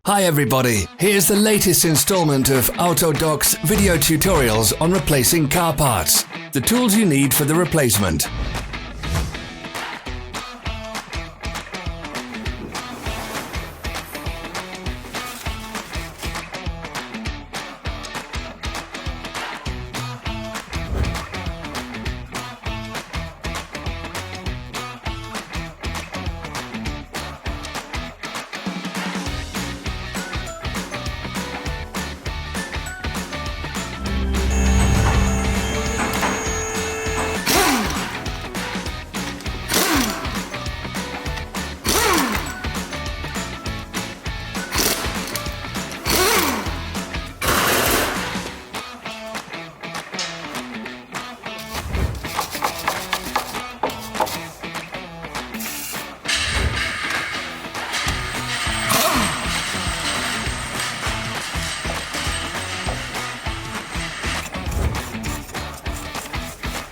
Hi everybody, here's the latest installment of Autodoc's video tutorials on replacing car parts. The tools you need for the replacement.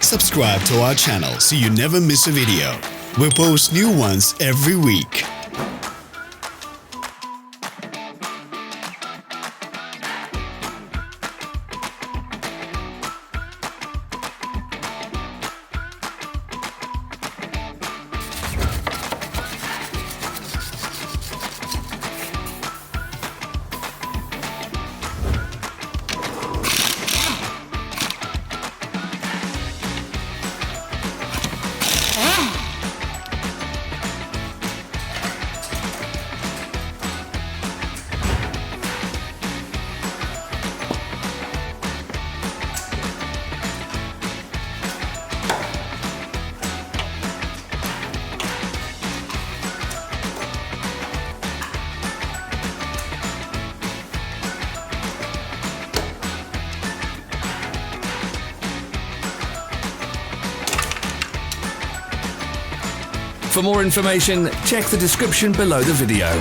Subscribe to our channel so you never miss a video. We post new ones every week. For more information, check the description below the video.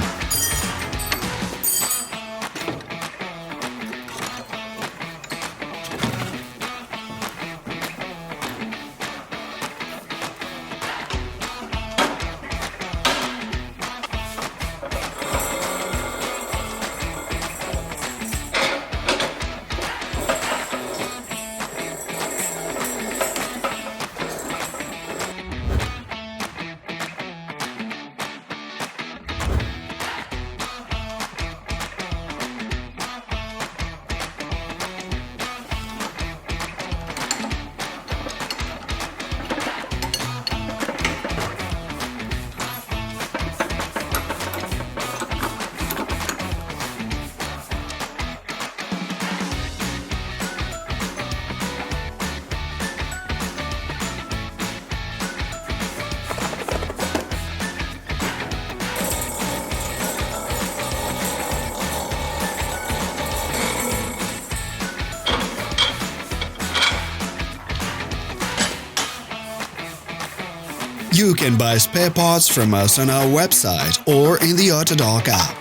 You can buy spare parts from us on our website or in the Autodoc app.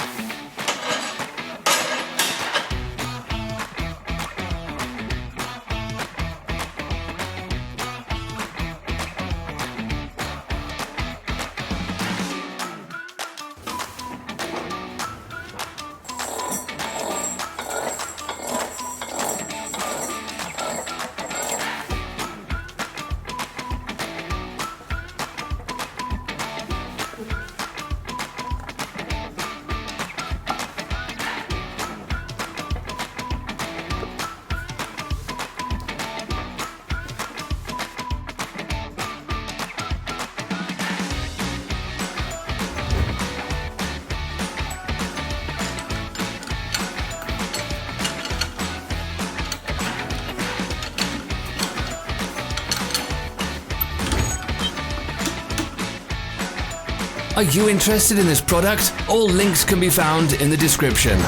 Are you interested in this product? All links can be found in the description.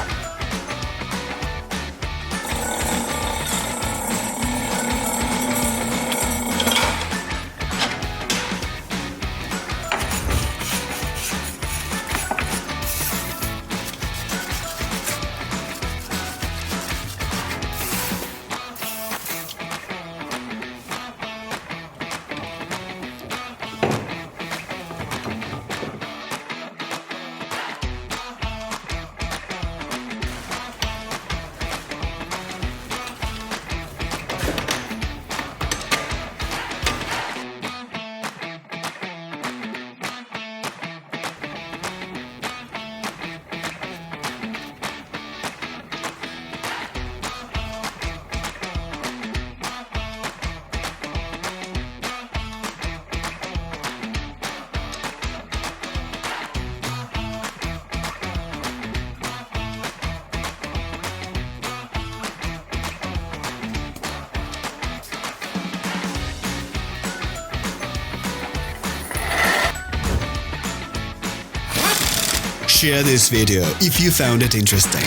share this video if you found it interesting.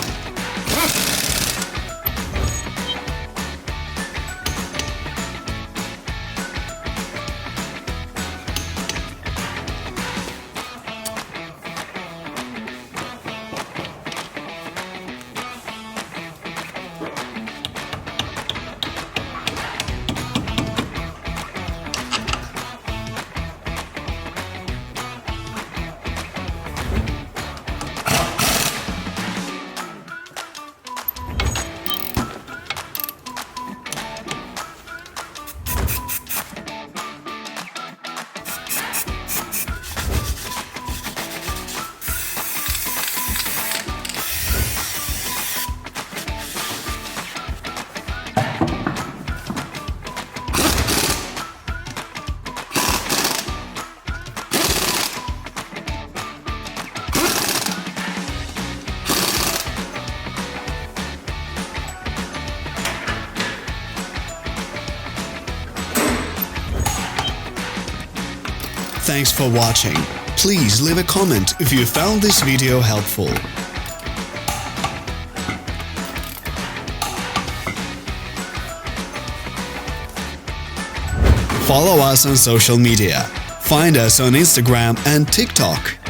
Thanks for watching. Please leave a comment if you found this video helpful. Follow us on social media. Find us on Instagram and TikTok.